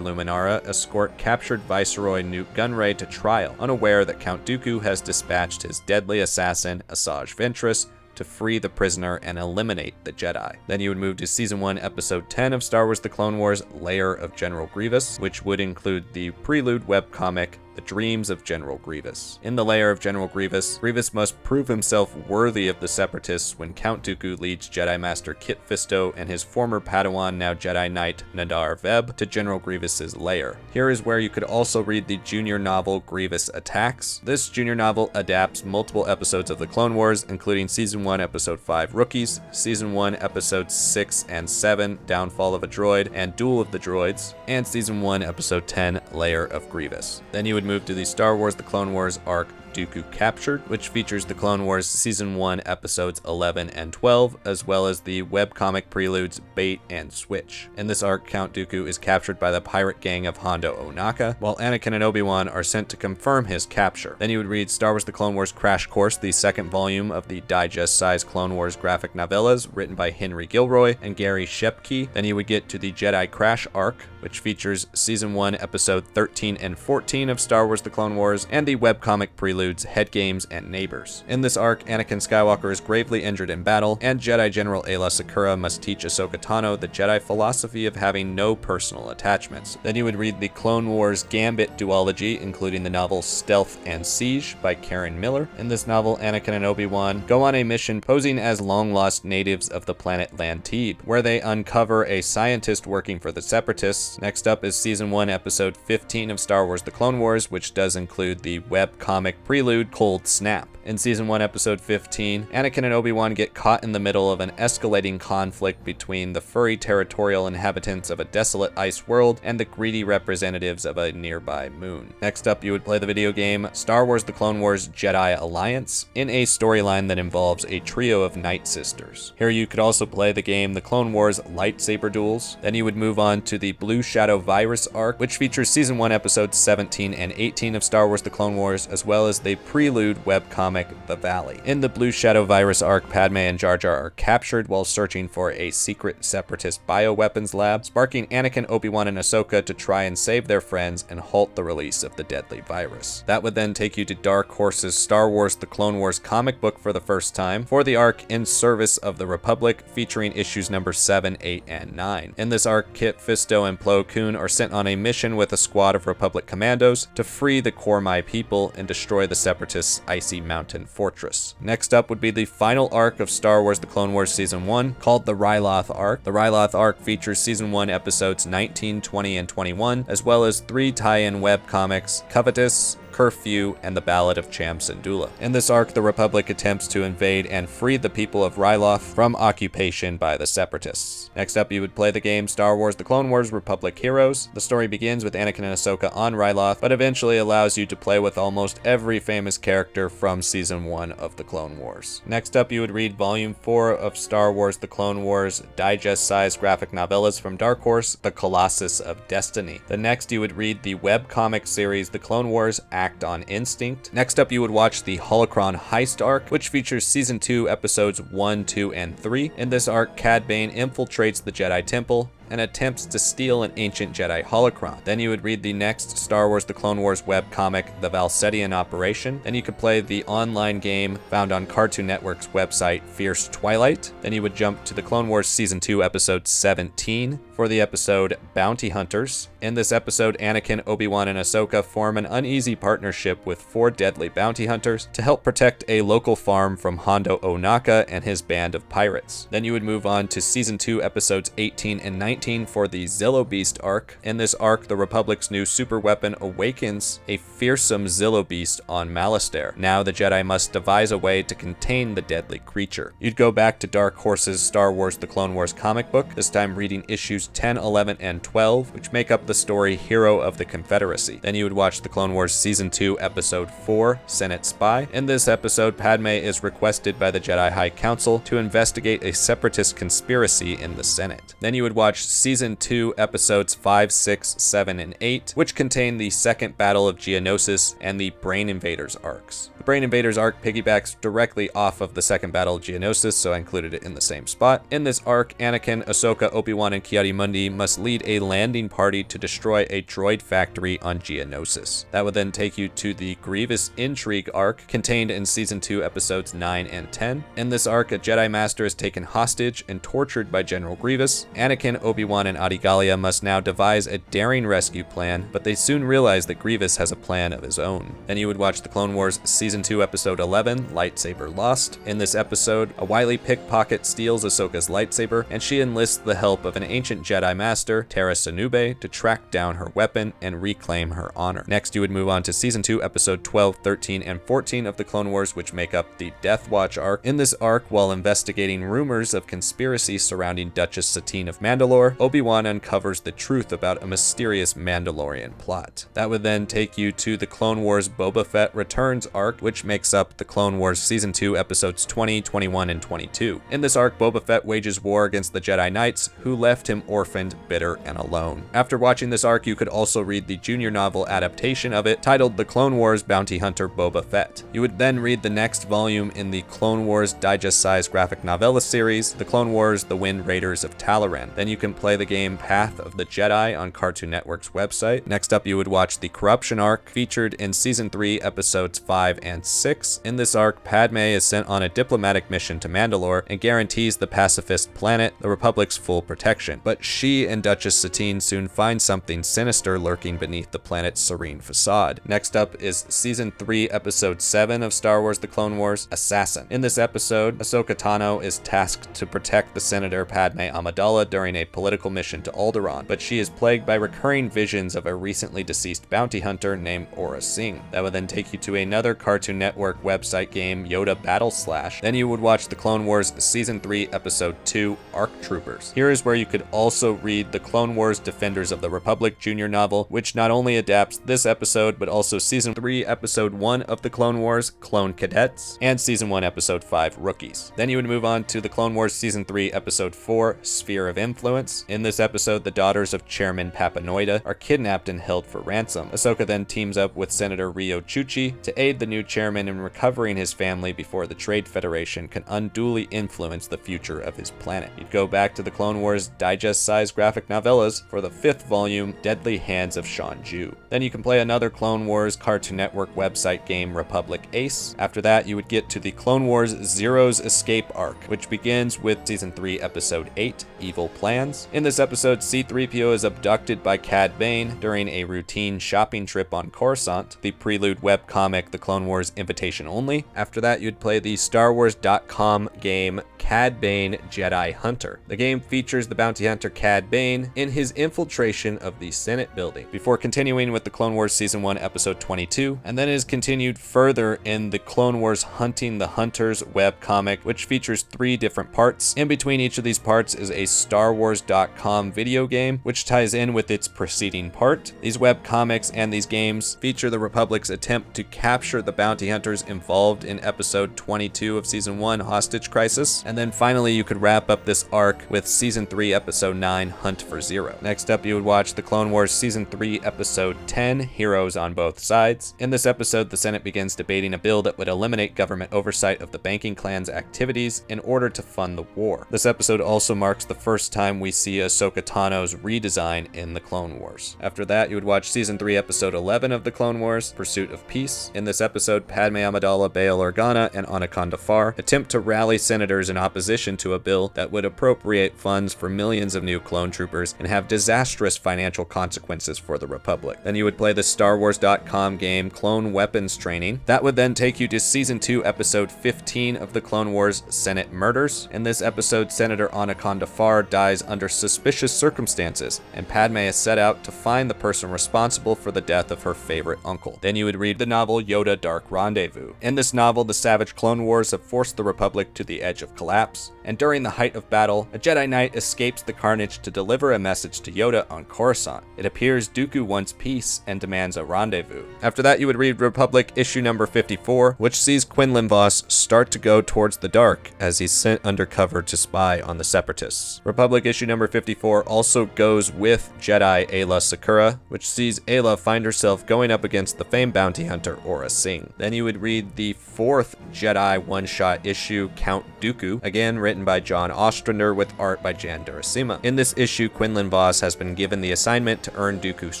Luminara escort captured Viceroy Newt Gunray to trial, unaware that Count Dooku has dispatched his deadly assassin, Asajj Ventress, to free the prisoner and eliminate the Jedi. Then you would move to Season 1, Episode 10 of Star Wars The Clone Wars Lair of General Grievous, which would include the prelude webcomic The Dreams of General Grievous. In the Lair of General Grievous, Grievous must prove himself worthy of the Separatists when Count Dooku leads Jedi Master Kit Fisto and his former Padawan, now Jedi Knight Nadar Veb, to General Grievous's lair. Here is where you could also read the junior novel Grievous Attacks. This junior novel adapts multiple episodes of The Clone Wars, including Season 1, Episode 5 Rookies, Season 1, Episodes 6 and 7 Downfall of a Droid and Duel of the Droids, and Season 1, Episode 10 Lair of Grievous. Then you would move to the Star Wars The Clone Wars arc Dooku Captured, which features the Clone Wars Season 1 Episodes 11 and 12, as well as the webcomic preludes Bait and Switch. In this arc, Count Dooku is captured by the pirate gang of Hondo Ohnaka, while Anakin and Obi-Wan are sent to confirm his capture. Then you would read Star Wars The Clone Wars Crash Course, the second volume of the digest-sized Clone Wars graphic novellas written by Henry Gilroy and Gary Shepke. Then you would get to the Jedi Crash arc, which features Season 1 Episode 13 and 14 of Star Wars The Clone Wars, and the webcomic preludes Head Games and Neighbors. In this arc, Anakin Skywalker is gravely injured in battle, and Jedi General Aayla Secura must teach Ahsoka Tano the Jedi philosophy of having no personal attachments. Then you would read the Clone Wars Gambit duology, including the novel Stealth and Siege by Karen Miller. In this novel, Anakin and Obi-Wan go on a mission posing as long-lost natives of the planet Lantib, where they uncover a scientist working for the Separatists. Next up is Season 1, Episode 15 of Star Wars The Clone Wars, which does include the webcomic prelude Cold Snap. In Season 1, Episode 15, Anakin and Obi-Wan get caught in the middle of an escalating conflict between the furry territorial inhabitants of a desolate ice world and the greedy representatives of a nearby moon. Next up, you would play the video game Star Wars The Clone Wars Jedi Alliance, in a storyline that involves a trio of Night Sisters. Here you could also play the game The Clone Wars Lightsaber Duels. Then you would move on to the Blue Shadow Virus arc, which features Season 1, Episodes 17 and 18 of Star Wars The Clone Wars, as well as the prelude webcomic The Valley. In the Blue Shadow Virus arc, Padme and Jar Jar are captured while searching for a secret separatist bioweapons lab, sparking Anakin, Obi-Wan, and Ahsoka to try and save their friends and halt the release of the deadly virus. That would then take you to Dark Horse's Star Wars The Clone Wars comic book for the first time, for the arc In Service of the Republic, featuring issues number 7, 8, and 9. In this arc, Kit Fisto and Plo Koon are sent on a mission with a squad of Republic commandos to free the Kormai people and destroy the Separatists' icy mountain fortress. Next up would be the final arc of Star Wars The Clone Wars Season 1, called the Ryloth Arc. The Ryloth Arc features Season 1 Episodes 19, 20, and 21, as well as 3 tie-in webcomics, Covetous, Curfew, and the Ballad of Cham Syndulla. In this arc, the Republic attempts to invade and free the people of Ryloth from occupation by the Separatists. Next up, you would play the game Star Wars The Clone Wars Republic Heroes. The story begins with Anakin and Ahsoka on Ryloth, but eventually allows you to play with almost every famous character from Season 1 of The Clone Wars. Next up, you would read Volume 4 of Star Wars The Clone Wars digest-sized graphic novellas from Dark Horse, The Colossus of Destiny. The next, you would read the webcomic series The Clone Wars act on instinct. Next up, you would watch the Holocron Heist arc, which features Season 2, Episodes 1, 2, and 3. In this arc, Cad Bane infiltrates the Jedi Temple and attempts to steal an ancient Jedi holocron. Then you would read the next Star Wars The Clone Wars webcomic, The Valsetian Operation. Then you could play the online game found on Cartoon Network's website, Fierce Twilight. Then you would jump to The Clone Wars Season 2, Episode 17 for the episode Bounty Hunters. In this episode, Anakin, Obi-Wan, and Ahsoka form an uneasy partnership with 4 deadly bounty hunters to help protect a local farm from Hondo Ohnaka and his band of pirates. Then you would move on to Season 2, Episodes 18 and 19 for the Zillo Beast arc. In this arc, the Republic's new superweapon awakens a fearsome Zillo Beast on Malastare. Now the Jedi must devise a way to contain the deadly creature. You'd go back to Dark Horse's Star Wars The Clone Wars comic book, this time reading issues 10, 11, and 12, which make up the story Hero of the Confederacy. Then you would watch The Clone Wars Season 2, Episode 4, Senate Spy. In this episode, Padme is requested by the Jedi High Council to investigate a separatist conspiracy in the Senate. Then you would watch Season 2, Episodes 5, 6, 7, and 8, which contain the Second Battle of Geonosis and the Brain Invaders arcs. The Brain Invaders arc piggybacks directly off of the Second Battle of Geonosis, so I included it in the same spot. In this arc, Anakin, Ahsoka, Obi-Wan, and Ki-Adi-Mundi must lead a landing party to destroy a droid factory on Geonosis. That would then take you to the Grievous Intrigue arc, contained in Season 2, Episodes 9 and 10. In this arc, a Jedi Master is taken hostage and tortured by General Grievous. Anakin, Obi-Wan, and Adi Gallia must now devise a daring rescue plan, but they soon realize that Grievous has a plan of his own. Then you would watch The Clone Wars Season 2, Episode 11, Lightsaber Lost. In this episode, a wily pickpocket steals Ahsoka's lightsaber, and she enlists the help of an ancient Jedi Master, Tera Sinube, to track down her weapon and reclaim her honor. Next, you would move on to Season 2, Episode 12, 13, and 14 of The Clone Wars, which make up the Death Watch arc. In this arc, while investigating rumors of conspiracy surrounding Duchess Satine of Mandalore, Obi-Wan uncovers the truth about a mysterious Mandalorian plot. That would then take you to the Clone Wars Boba Fett Returns arc, which makes up the Clone Wars Season 2, Episodes 20, 21, and 22. In this arc, Boba Fett wages war against the Jedi Knights, who left him orphaned, bitter, and alone. After watching this arc, you could also read the junior novel adaptation of it, titled The Clone Wars Bounty Hunter Boba Fett. You would then read the next volume in the Clone Wars digest-sized graphic novella series, The Clone Wars The Wind Raiders of Talaran. Then you can play the game Path of the Jedi on Cartoon Network's website. Next up, you would watch the Corruption arc, featured in Season 3, Episodes 5 and 6. In this arc, Padme is sent on a diplomatic mission to Mandalore and guarantees the pacifist planet the Republic's full protection. But she and Duchess Satine soon find something sinister lurking beneath the planet's serene facade. Next up is Season 3, Episode 7 of Star Wars The Clone Wars, Assassin. In this episode, Ahsoka Tano is tasked to protect the Senator Padme Amidala during a political mission to Alderaan, but she is plagued by recurring visions of a recently deceased bounty hunter named Aura Singh. That would then take you to another Cartoon Network website game, Yoda Battle Slash. Then you would watch The Clone Wars Season 3, Episode 2, Arc Troopers. Here is where you could also read the Clone Wars Defenders of the Republic junior novel, which not only adapts this episode, but also Season 3, Episode 1 of The Clone Wars, Clone Cadets, and Season 1, Episode 5, Rookies. Then you would move on to The Clone Wars Season 3, Episode 4, Sphere of Influence. In this episode, the daughters of Chairman Papanoida are kidnapped and held for ransom. Ahsoka then teams up with Senator Rio Chuchi to aid the new chairman in recovering his family before the Trade Federation can unduly influence the future of his planet. You'd go back to the Clone Wars digest-sized graphic novellas for the 5th volume, Deadly Hands of Shan Ju. Then you can play another Clone Wars Cartoon Network website game, Republic Ace. After that, you would get to the Clone Wars Zero's Escape arc, which begins with Season 3, Episode 8, Evil Plans. In this episode, C-3PO is abducted by Cad Bane during a routine shopping trip on Coruscant, the prelude webcomic The Clone Wars Invitation Only. After that, you'd play the StarWars.com game Cad Bane Jedi Hunter. The game features the bounty hunter Cad Bane in his infiltration of the Senate building, before continuing with the Clone Wars Season 1, Episode 22, and then is continued further in the Clone Wars Hunting the Hunters webcomic, which features 3 different parts. In between each of these parts is a StarWars.com StarWars.com video game, which ties in with its preceding part. These webcomics and these games feature the Republic's attempt to capture the bounty hunters involved in episode 22 of Season 1, Hostage Crisis. And then finally, you could wrap up this arc with Season 3, Episode 9, Hunt for Zero. Next up, you would watch the Clone Wars Season 3, Episode 10, Heroes on Both Sides. In this episode, the Senate begins debating a bill that would eliminate government oversight of the banking clan's activities in order to fund the war. This episode also marks the first time we see Ahsoka Tano's redesign in the Clone Wars. After that, you would watch Season 3, Episode 11 of the Clone Wars, Pursuit of Peace. In this episode, Padme Amidala, Bail Organa, and Anaconda Farr attempt to rally senators in opposition to a bill that would appropriate funds for millions of new clone troopers and have disastrous financial consequences for the Republic. Then you would play the StarWars.com game Clone Weapons Training. That would then take you to Season 2, Episode 15 of the Clone Wars, Senate Murders. In this episode, Senator Anaconda Farr dies under suspicious circumstances, and Padme is set out to find the person responsible for the death of her favorite uncle. Then you would read the novel Yoda Dark Rendezvous. In this novel, the savage Clone Wars have forced the Republic to the edge of collapse, and during the height of battle, a Jedi Knight escapes the carnage to deliver a message to Yoda on Coruscant. It appears Dooku wants peace and demands a rendezvous. After that, you would read Republic issue number 54, which sees Quinlan Vos start to go towards the dark as he's sent undercover to spy on the Separatists. Republic issue number 54 also goes with Jedi Ayla Sakura, which sees Ayla find herself going up against the famed bounty hunter Aura Singh. Then you would read the fourth Jedi one-shot issue, Count Dooku, again written by John Ostrander with art by Jan Durasima. In this issue, Quinlan Vos has been given the assignment to earn Dooku's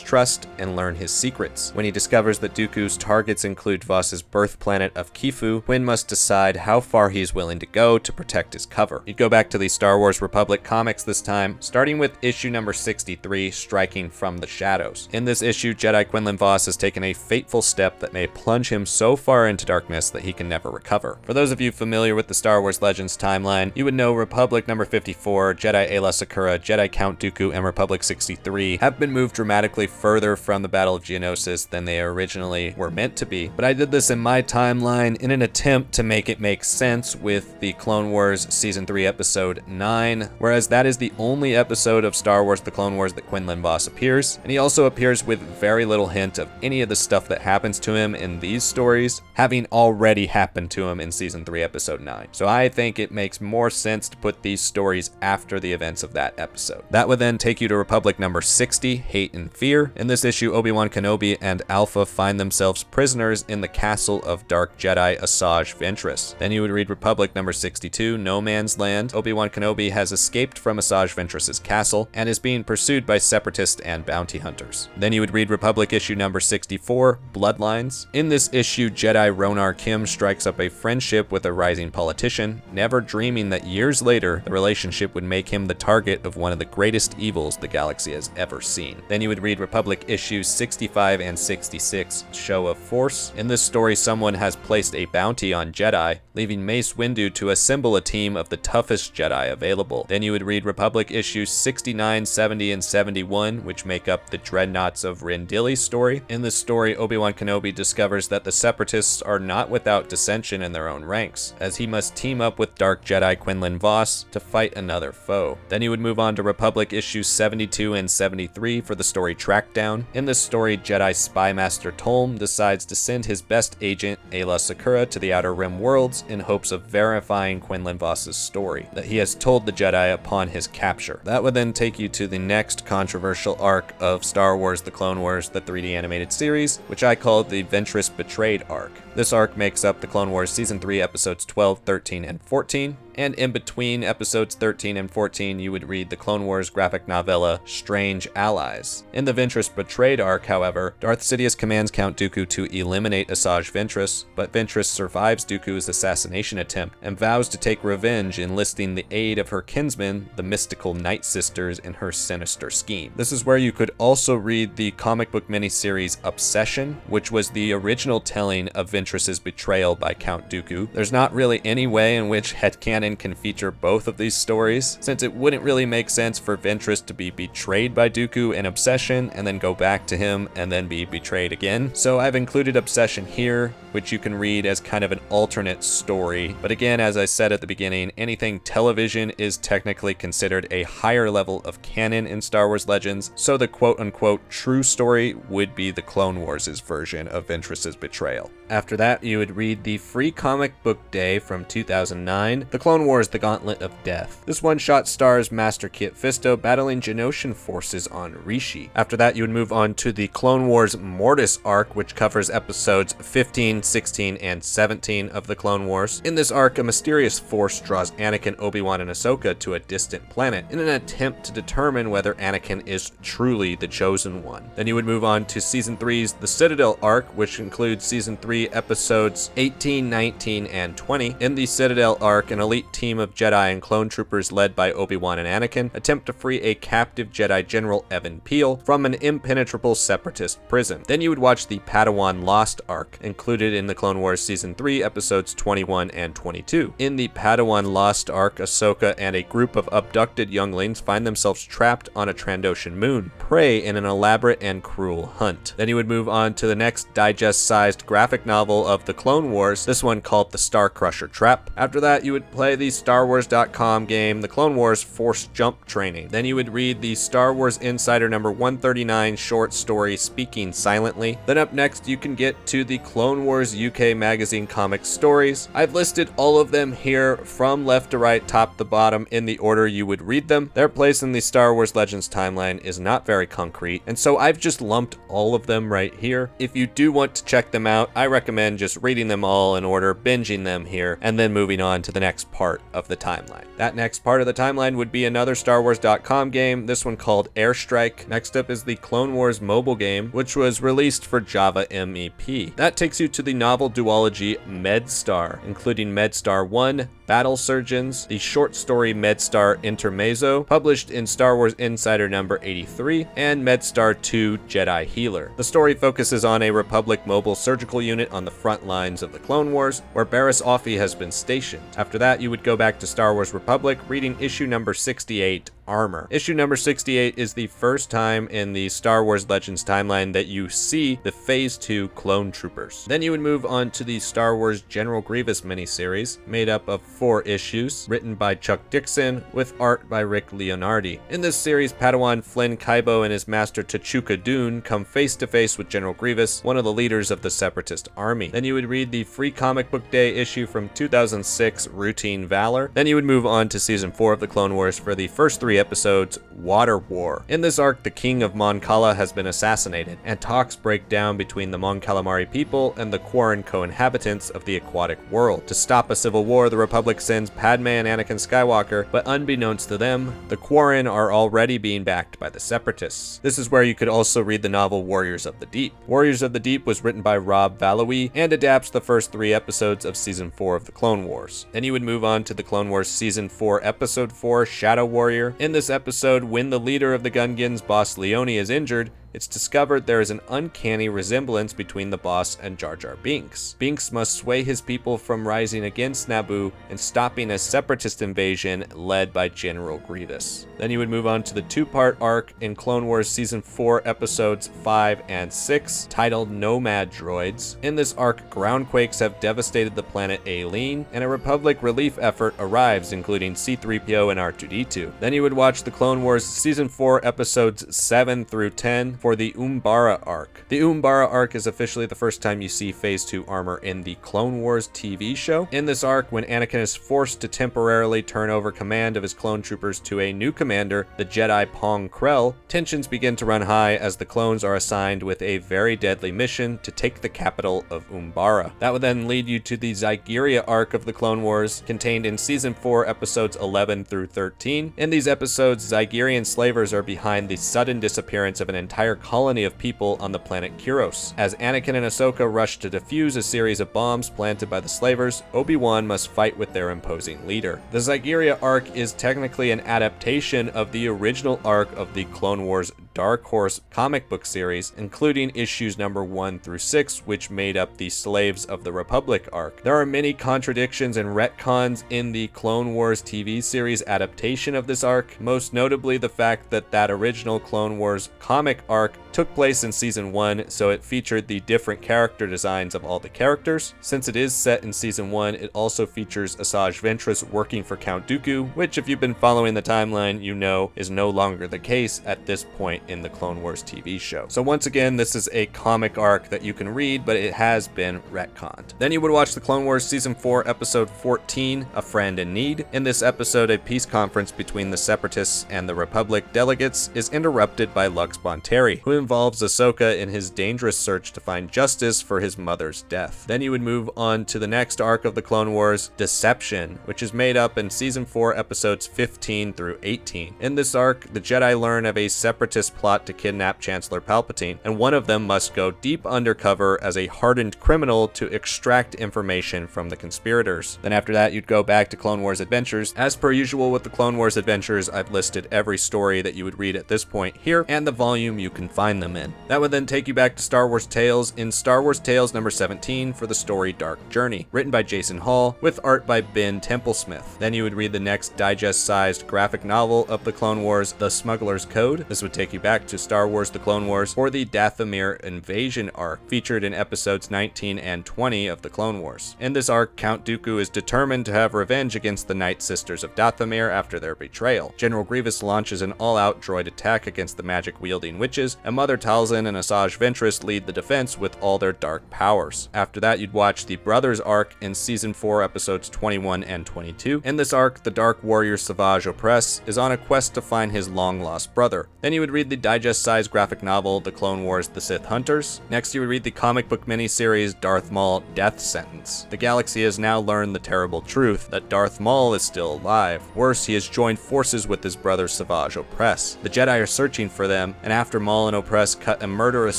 trust and learn his secrets. When he discovers that Dooku's targets include Vos's birth planet of Kifu, Quinn must decide how far he's willing to go to protect his cover. You'd go back to the Star Wars Republic comics this time, starting with issue number 63, Striking from the Shadows. In this issue, Jedi Quinlan Vos has taken a fateful step that may plunge him so far into darkness that he can never recover. For those of you familiar with the Star Wars Legends timeline, you would know Republic number 54, Jedi Ayla Sakura, Jedi Count Dooku, and Republic 63 have been moved dramatically further from the Battle of Geonosis than they originally were meant to be. But I did this in my timeline in an attempt to make it make sense with the Clone Wars Season 3 Episode 9, whereas that is the only episode of Star Wars The Clone Wars that Quinlan Vos appears, and he also appears with very little hint of any of the stuff that happens to him in these stories having already happened to him in Season 3 Episode 9. So I think it makes more sense to put these stories after the events of that episode. That would then take you to Republic number 60, Hate and Fear. In this issue, Obi-Wan Kenobi and Alpha find themselves prisoners in the castle of Dark Jedi Asajj Ventress. Then you would read Republic number 62, No Man's Land. Obi-Wan Kenobi has escaped from Asajj Ventress's castle and is being pursued by separatists and bounty hunters. Then you would read Republic issue number 64, Bloodlines. In this issue, Jedi Ronar Kim strikes up a friendship with a rising politician, never dreaming that years later, the relationship would make him the target of one of the greatest evils the galaxy has ever seen. Then you would read Republic issues 65 and 66, Show of Force. In this story, someone has placed a bounty on Jedi, leaving Mace Windu to assemble a team of the toughest Jedi available. Then you would read Republic issues 69, 70, and 71, which make up the Dreadnoughts of Rendili's story. In this story, Obi-Wan Kenobi discovers that the Separatists are not without dissension in their own ranks, as he must team up with Dark Jedi Quinlan Vos to fight another foe. Then you would move on to Republic issues 72 and 73 for the story Trackdown. In this story, Jedi Spy Master Tolm decides to send his best agent, Ayla Sakura, to the Outer Rim worlds in hopes of verifying Quinlan Vos's story that he has told the Jedi upon his capture. That would then take you to the next controversial arc of Star Wars The Clone Wars, the 3D animated series, which I call the Ventress Betrayed arc. This arc makes up the Clone Wars Season 3 episodes 12, 13, and 14, and in between episodes 13 and 14, you would read the Clone Wars graphic novella Strange Allies. In the Ventress Betrayed arc, however, Darth Sidious commands Count Dooku to eliminate Asajj Ventress, but Ventress survives Dooku's assassination attempt and vows to take revenge, enlisting the aid of her kinsmen, the mystical Night Sisters, in her sinister scheme. This is where you could also read the comic book miniseries Obsession, which was the original telling of Ventress's betrayal by Count Dooku. There's not really any way in which headcanon can feature both of these stories, since it wouldn't really make sense for Ventress to be betrayed by Dooku in Obsession and then go back to him and then be betrayed again. So I've included Obsession here, which you can read as kind of an alternate story. But again, as I said at the beginning, anything television is technically considered a higher level of canon in Star Wars Legends, so the quote-unquote true story would be the Clone Wars' version of Ventress's betrayal. After that, you would read the Free Comic Book Day from 2009, The Clone Wars: The Gauntlet of Death. This one-shot stars Master Kit Fisto battling Geonosian forces on Rishi. After that, you would move on to the Clone Wars Mortis arc, which covers episodes 15, 16, and 17 of the Clone Wars. In this arc, a mysterious force draws Anakin, Obi-Wan, and Ahsoka to a distant planet in an attempt to determine whether Anakin is truly the Chosen One. Then you would move on to Season 3's The Citadel arc, which includes Season 3 episodes 18, 19, and 20. In the Citadel arc, an elite team of Jedi and clone troopers led by Obi-Wan and Anakin attempt to free a captive Jedi General Evan Peel from an impenetrable separatist prison. Then you would watch the Padawan Lost arc, included in the Clone Wars Season 3 episodes 21 and 22. In the Padawan Lost arc, Ahsoka and a group of abducted younglings find themselves trapped on a Trandoshan moon, prey in an elaborate and cruel hunt. Then you would move on to the next digest-sized graphic novel of the Clone Wars, this one called The Star Crusher Trap. After that, you would play the StarWars.com game, The Clone Wars Force Jump Training. Then you would read the Star Wars Insider number 139 short story Speaking Silently. Then up next, you can get to the Clone Wars UK Magazine comic stories. I've listed all of them here from left to right, top to bottom, in the order you would read them. Their place in the Star Wars Legends timeline is not very concrete, and so I've just lumped all of them right here. If you do want to check them out, I recommend just reading them all in order, binging them here, and then moving on to the next part of the timeline. That next part of the timeline would be another StarWars.com game, this one called Airstrike. Next up is the Clone Wars mobile game, which was released for Java MEP. That takes you to the novel duology MedStar, including MedStar 1, Battle Surgeons, the short story MedStar Intermezzo, published in Star Wars Insider number 83, and MedStar 2 Jedi Healer. The story focuses on a Republic mobile surgical unit on the front lines of the Clone Wars, where Barriss Offee has been stationed. After that, you would go back to Star Wars Republic, reading issue number 68, Armor. Issue number 68 is the first time in the Star Wars Legends timeline that you see the Phase 2 clone troopers. Then you would move on to the Star Wars General Grievous miniseries, made up of 4 issues, written by Chuck Dixon, with art by Rick Leonardi. In this series, Padawan Flynn Kaibo and his master T'Chuka Dune come face to face with General Grievous, one of the leaders of the Separatist army. Then you would read the Free Comic Book Day issue from 2006, Routine Valor. Then you would move on to Season 4 of the Clone Wars for the first 3 episodes, Water War. In this arc, the king of Mon Cala has been assassinated, and talks break down between the Mon Calamari people and the Quarren co-inhabitants of the aquatic world. To stop a civil war, the Republic sends Padme and Anakin Skywalker, but unbeknownst to them, the Quarren are already being backed by the Separatists. This is where you could also read the novel Warriors of the Deep. Warriors of the Deep was written by Rob Valois and adapts the first 3 episodes of Season 4 of the Clone Wars. Then you would move on to the Clone Wars Season 4, Episode 4, Shadow Warrior. In this episode, when the leader of the Gungans, Boss Leone, is injured, it's discovered there is an uncanny resemblance between the boss and Jar Jar Binks. Binks must sway his people from rising against Naboo and stopping a separatist invasion led by General Grievous. Then you would move on to the 2-part arc in Clone Wars Season 4 episodes 5 and 6, titled Nomad Droids. In this arc, groundquakes have devastated the planet Aileen, and a Republic relief effort arrives, including C-3PO and R2-D2. Then you would watch the Clone Wars Season 4 episodes 7 through 10, for the Umbara arc. The Umbara arc is officially the first time you see Phase 2 armor in the Clone Wars TV show. In this arc, when Anakin is forced to temporarily turn over command of his clone troopers to a new commander, the Jedi Pong Krell, tensions begin to run high as the clones are assigned with a very deadly mission to take the capital of Umbara. That would then lead you to the Zygeria arc of the Clone Wars, contained in Season 4 episodes 11 through 13. In these episodes, Zygerian slavers are behind the sudden disappearance of an entire colony of people on the planet Kuros. As Anakin and Ahsoka rush to defuse a series of bombs planted by the slavers, Obi-Wan must fight with their imposing leader. The Zygeria arc is technically an adaptation of the original arc of the Clone Wars Dark Horse comic book series, including issues number 1 through 6, which made up the Slaves of the Republic arc. There are many contradictions and retcons in the Clone Wars TV series adaptation of this arc, most notably the fact that original Clone Wars comic arc took place in Season 1, so it featured the different character designs of all the characters. Since it is set in Season 1, it also features Asajj Ventress working for Count Dooku, which if you've been following the timeline, you know is no longer the case at this point in the Clone Wars TV show. So once again, this is a comic arc that you can read, but it has been retconned. Then you would watch the Clone Wars Season 4, Episode 14, A Friend in Need. In this episode, a peace conference between the Separatists and the Republic delegates is interrupted by Lux Bonteri, who involves Ahsoka in his dangerous search to find justice for his mother's death. Then you would move on to the next arc of the Clone Wars, Deception, which is made up in Season 4, Episodes 15 through 18. In this arc, the Jedi learn of a Separatist plot to kidnap Chancellor Palpatine, and one of them must go deep undercover as a hardened criminal to extract information from the conspirators. Then after that, you'd go back to Clone Wars Adventures. As per usual with the Clone Wars Adventures, I've listed every story that you would read at this point here, and the volume you can find them in. That would then take you back to Star Wars Tales in Star Wars Tales number 17 for the story Dark Journey, written by Jason Hall, with art by Ben Templesmith. Then you would read the next digest-sized graphic novel of the Clone Wars, The Smuggler's Code. This would take you back to Star Wars The Clone Wars for the Dathomir Invasion arc, featured in episodes 19 and 20 of the Clone Wars. In this arc, Count Dooku is determined to have revenge against the Night Sisters of Dathomir after their betrayal. General Grievous launches an all-out droid attack against the magic-wielding witches, and Mother Talzin and Asajj Ventress lead the defense with all their dark powers. After that, you'd watch the Brothers arc in Season 4, Episodes 21 and 22. In this arc, the Dark Warrior Savage Opress is on a quest to find his long-lost brother. Then you would read the digest-sized graphic novel, The Clone Wars The Sith Hunters. Next, you would read the comic book miniseries, Darth Maul Death Sentence. The galaxy has now learned the terrible truth that Darth Maul is still alive. Worse, he has joined forces with his brother Savage Opress. The Jedi are searching for them, and after Maul and Opress cut a murderous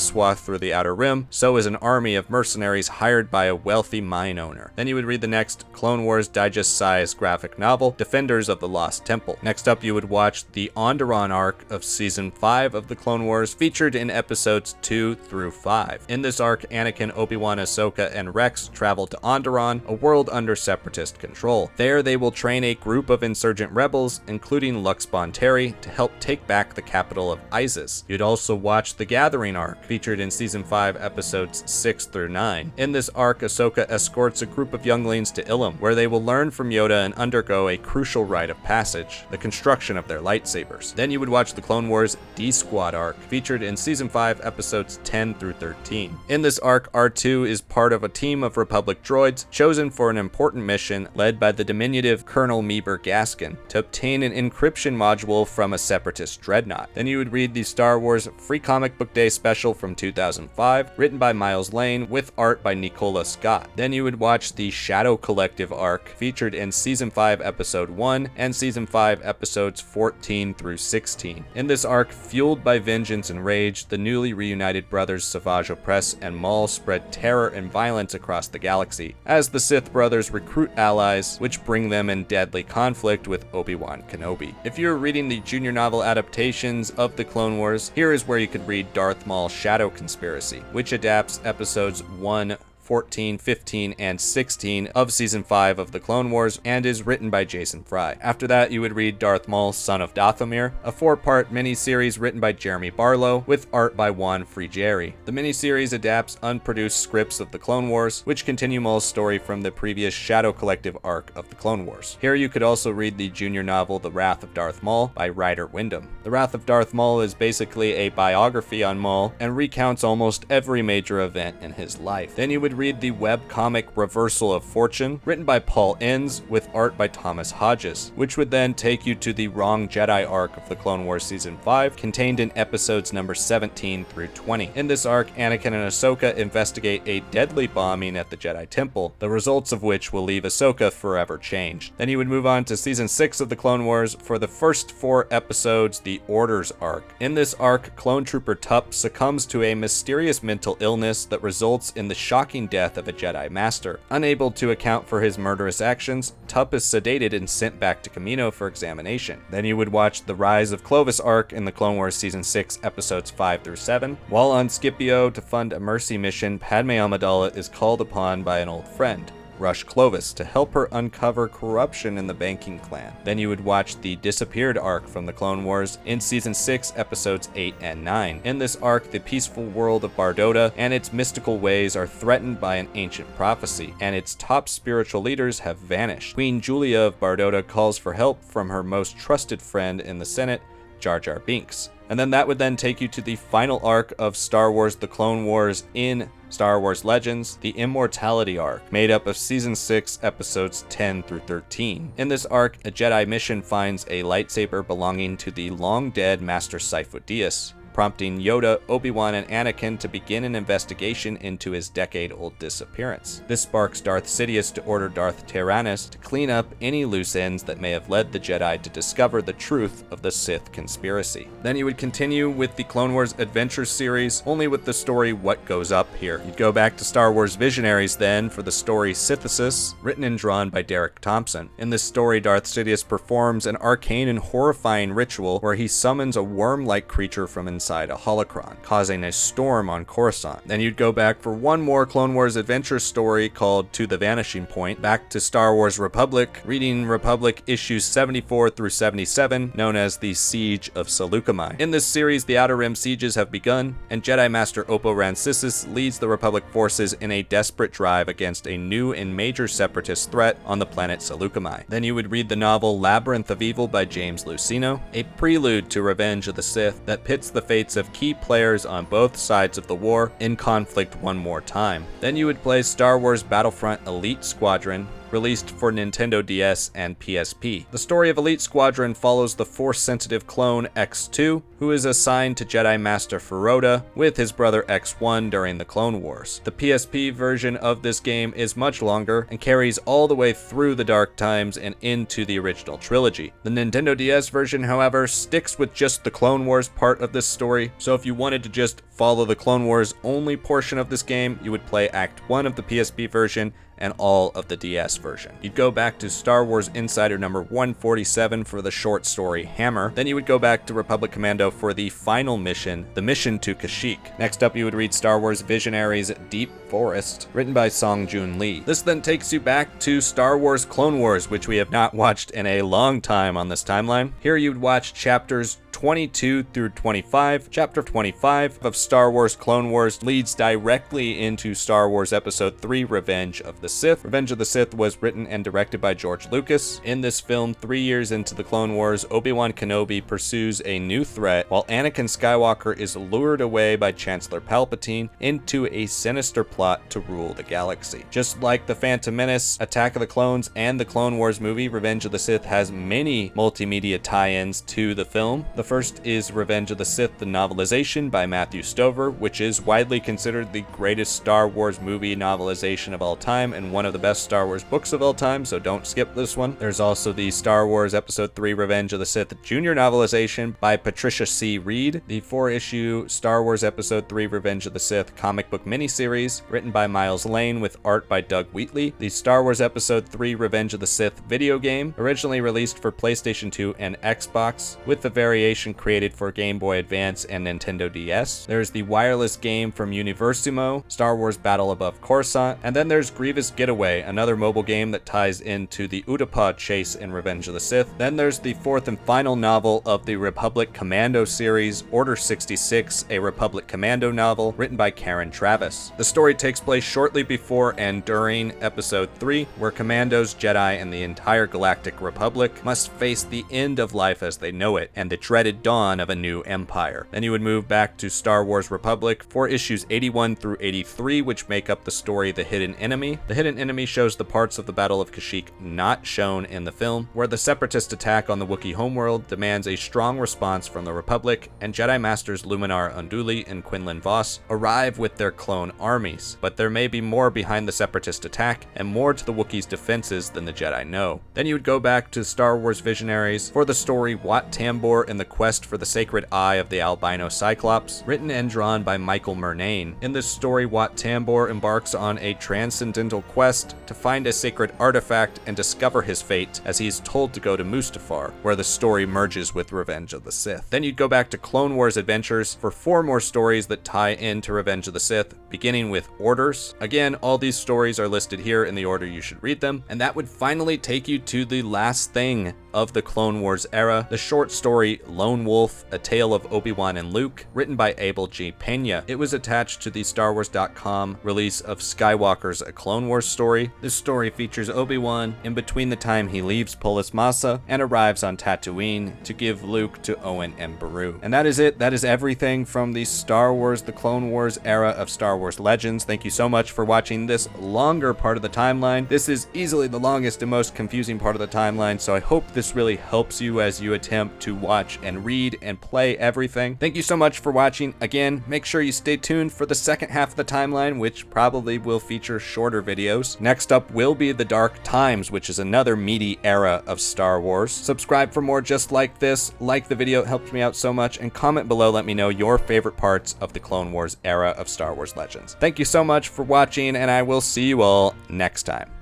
swath through the Outer Rim, so is an army of mercenaries hired by a wealthy mine owner. Then you would read the next Clone Wars digest-sized graphic novel, Defenders of the Lost Temple. Next up, you would watch the Onderon arc of Season 5 of the Clone Wars, featured in episodes 2 through 5. In this arc, Anakin, Obi-Wan, Ahsoka, and Rex travel to Onderon, a world under Separatist control. There, they will train a group of insurgent rebels, including Lux Bonteri, to help take back the capital of Isis. You'd also watch the Gathering arc, featured in Season 5, Episodes 6 through 9. In this arc, Ahsoka escorts a group of younglings to Ilum, where they will learn from Yoda and undergo a crucial rite of passage, the construction of their lightsabers. Then you would watch the Clone Wars D-Squad arc, featured in Season 5, Episodes 10 through 13. In this arc, R2 is part of a team of Republic droids chosen for an important mission led by the diminutive Colonel Meeber Gaskin to obtain an encryption module from a Separatist dreadnought. Then you would read the Star Wars Free Comic Book Day special from 2005, written by Miles Lane, with art by Nicola Scott. Then you would watch the Shadow Collective arc, featured in Season 5, Episode 1, and Season 5, Episodes 14 through 16. In this arc, fueled by vengeance and rage, the newly reunited brothers Savage Opress and Maul spread terror and violence across the galaxy, as the Sith brothers recruit allies, which bring them in deadly conflict with Obi-Wan Kenobi. If you're reading the junior novel adaptations of the Clone Wars, here is where you could read Darth Maul Shadow Conspiracy, which adapts episodes 1, 14, 15, and 16 of Season 5 of the Clone Wars, and is written by Jason Fry. After that, you would read Darth Maul, Son of Dathomir, a 4-part miniseries written by Jeremy Barlow, with art by Juan Frigieri. The miniseries adapts unproduced scripts of the Clone Wars, which continue Maul's story from the previous Shadow Collective arc of the Clone Wars. Here you could also read the junior novel The Wrath of Darth Maul by Ryder Wyndham. The Wrath of Darth Maul is basically a biography on Maul, and recounts almost every major event in his life. Then you would read the webcomic Reversal of Fortune, written by Paul Inns, with art by Thomas Hodges, which would then take you to the Wrong Jedi arc of the Clone Wars Season 5, contained in episodes number 17 through 20. In this arc, Anakin and Ahsoka investigate a deadly bombing at the Jedi Temple, the results of which will leave Ahsoka forever changed. Then you would move on to Season 6 of the Clone Wars for the first 4 episodes, the Orders arc. In this arc, Clone Trooper Tup succumbs to a mysterious mental illness that results in the shocking death of a Jedi Master. Unable to account for his murderous actions, Tup is sedated and sent back to Kamino for examination. Then you would watch the Rise of Clovis arc in the Clone Wars Season 6, Episodes 5 through 7. While on Scipio to fund a mercy mission, Padme Amidala is called upon by an old friend. Rush Clovis to help her uncover corruption in the banking clan. Then you would watch the Disappeared arc from the Clone Wars in Season 6, Episodes 8 and 9. In this arc, the peaceful world of Bardota and its mystical ways are threatened by an ancient prophecy, and its top spiritual leaders have vanished. Queen Julia of Bardota calls for help from her most trusted friend in the Senate, Jar Jar Binks. And then that would then take you to the final arc of Star Wars The Clone Wars in Star Wars Legends, the Immortality arc, made up of Season 6, Episodes 10 through 13. In this arc, a Jedi mission finds a lightsaber belonging to the long-dead Master Sifo Dyas, prompting Yoda, Obi-Wan, and Anakin to begin an investigation into his decade-old disappearance. This sparks Darth Sidious to order Darth Tyrannus to clean up any loose ends that may have led the Jedi to discover the truth of the Sith conspiracy. Then you would continue with the Clone Wars Adventure series, only with the story What Goes Up Here. You'd go back to Star Wars Visionaries then for the story Synthesis, written and drawn by Derek Thompson. In this story, Darth Sidious performs an arcane and horrifying ritual where he summons a worm-like creature from inside a holocron, causing a storm on Coruscant. Then you'd go back for one more Clone Wars adventure story called To the Vanishing Point, back to Star Wars Republic, reading Republic issues 74 through 77, known as the Siege of Seleucami. In this series, the Outer Rim sieges have begun, and Jedi Master Oppo Rancisis leads the Republic forces in a desperate drive against a new and major separatist threat on the planet Seleucami. Then you would read the novel Labyrinth of Evil by James Luceno, a prelude to Revenge of the Sith that pits the fates of key players on both sides of the war in conflict one more time. Then you would play Star Wars Battlefront Elite Squadron, released for Nintendo DS and PSP. The story of Elite Squadron follows the Force-sensitive clone X2, who is assigned to Jedi Master Feroda with his brother X1 during the Clone Wars. The PSP version of this game is much longer and carries all the way through the Dark Times and into the original trilogy. The Nintendo DS version, however, sticks with just the Clone Wars part of this story, so if you wanted to just follow the Clone Wars only portion of this game, you would play Act 1 of the PSP version and all of the DS version. You'd go back to Star Wars Insider number 147 for the short story Hammer. Then you would go back to Republic Commando for the final mission, the mission to Kashyyyk. Next up, you would read Star Wars Visionaries Deep Forest, written by Song Joon Lee. This then takes you back to Star Wars Clone Wars, which we have not watched in a long time on this timeline. Here you'd watch chapters 22 through 25. Chapter 25 of Star Wars Clone Wars leads directly into Star Wars Episode 3, Revenge of the Sith. Revenge of the Sith was written and directed by George Lucas. In this film, 3 years into the Clone Wars, Obi-Wan Kenobi pursues a new threat, while Anakin Skywalker is lured away by Chancellor Palpatine into a sinister plot to rule the galaxy. Just like The Phantom Menace, Attack of the Clones, and the Clone Wars movie, Revenge of the Sith has many multimedia tie-ins to the film. The first is Revenge of the Sith, the novelization by Matthew Stover, which is widely considered the greatest Star Wars movie novelization of all time and one of the best Star Wars books of all time, so don't skip this one. There's also the Star Wars Episode 3 Revenge of the Sith junior novelization by Patricia C. Reed, the 4-issue Star Wars Episode 3 Revenge of the Sith comic book miniseries written by Miles Lane with art by Doug Wheatley, the Star Wars Episode 3 Revenge of the Sith video game, originally released for PlayStation 2 and Xbox, with the variation created for Game Boy Advance and Nintendo DS. There's the wireless game from Universumo, Star Wars Battle Above Coruscant, and then there's Grievous Getaway, another mobile game that ties into the Utapau chase in Revenge of the Sith. Then there's the fourth and final novel of the Republic Commando series, Order 66, a Republic Commando novel written by Karen Travis. The story takes place shortly before and during Episode 3, where Commandos, Jedi, and the entire Galactic Republic must face the end of life as they know it, and the dreaded dawn of a new empire. Then you would move back to Star Wars Republic for issues 81 through 83, which make up the story The Hidden Enemy. The Hidden Enemy shows the parts of the Battle of Kashyyyk not shown in the film, where the Separatist attack on the Wookiee homeworld demands a strong response from the Republic, and Jedi Masters Luminar Unduli and Quinlan Vos arrive with their clone armies. But there may be more behind the Separatist attack, and more to the Wookiees' defenses than the Jedi know. Then you would go back to Star Wars Visionaries for the story Wat Tambor and the Quest for the Sacred Eye of the Albino Cyclops, written and drawn by Michael Murnane. In this story, Wat Tambor embarks on a transcendental quest to find a sacred artifact and discover his fate as he is told to go to Mustafar, where the story merges with Revenge of the Sith. Then you'd go back to Clone Wars Adventures for 4 more stories that tie into Revenge of the Sith, beginning with Orders. Again, all these stories are listed here in the order you should read them, and that would finally take you to the last thing of the Clone Wars era, the short story Lone Wolf, A Tale of Obi-Wan and Luke, written by Abel G. Pena. It was attached to the StarWars.com release of Skywalker's A Clone Wars story. This story features Obi-Wan in between the time he leaves Polis Massa and arrives on Tatooine to give Luke to Owen and Beru. And that is it. That is everything from the Star Wars, the Clone Wars era of Star Wars Legends. Thank you so much for watching this longer part of the timeline. This is easily the longest and most confusing part of the timeline, so I hope this really helps you as you attempt to watch and read and play everything. Thank you so much for watching. Again, make sure you stay tuned for the second half of the timeline, which probably will feature shorter videos. Next up will be The Dark Times, which is another meaty era of Star Wars. Subscribe for more just like this. Like the video, it helps me out so much, and comment below, let me know your favorite parts of the Clone Wars era of Star Wars Legends. Thank you so much for watching, and I will see you all next time.